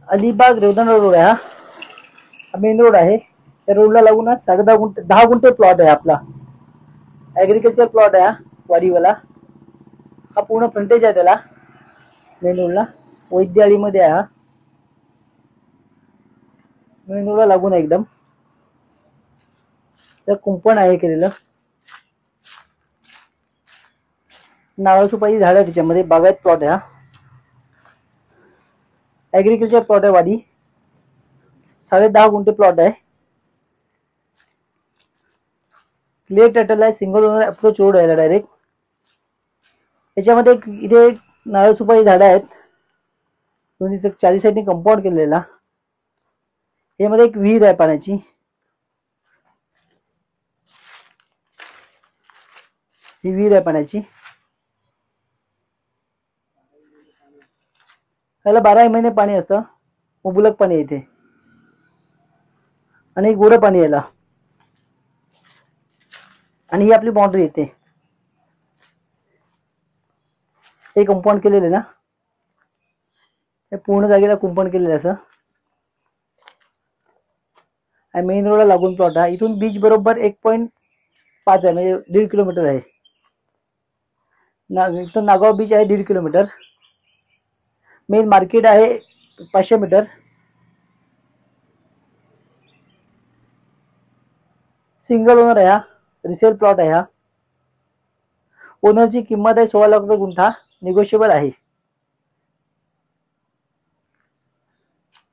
Alibag Revdanda road आहे हा main road आहे. त्या रोडला लागूनच 10 गुंठे प्लॉट आहे आपला. ऍग्रिकल्चर प्लॉट आहे वाडीवाला. हा पूर्ण फ्रंटेज आहे त्याला मेन रोडला. वैद्याळीमध्ये आहे हा. मेन रोडला लागून एकदम त्या कुंपण आहे केलेलं. नारळ सुपारी झाड आहे त्याच्यामध्ये. बागायत प्लॉट आहे हा. ऍग्रिकल्चर प्लॉट आहे वाडी. 10.5 गुंठे प्लॉट आहे. क्लिअर टायटल आहे. सिंगल ओनर अप्रोच रोड आहे डायरेक्ट. त्याच्यामध्ये इथे नारळ सुपारी झाडं आहेत. दोन्ही 40 साईडनी कंपाऊंड केलेला. यामध्ये एक विहीर आहे पाण्याची. ही विहीर आहे पाण्याची. त्याला 12 महिने पाणी असतं. मुबलक पाणी येते आणि गोडं पाणी यायला. आणि ही आपली बाउंड्री येते. हे कंपाऊंड केलेलं ना. हे पूर्ण जागेला कंपाऊंड केलेलं असं. आणि मेन रोडला लागून प्लॉट आहे. इथून बीच बरोबर 1.5 आहे, म्हणजे 1.5 किलोमीटर आहे. इथून नागाव बीच आहे 1.5 किलोमीटर. मेन मार्केट आहे 500 मीटर. सिंगल ओनर आहे हा. रिसेल प्लॉट आहे हा. ओनरची किंमत आहे 16 लाख रुपये गुंठा. निगोशिएबल आहे.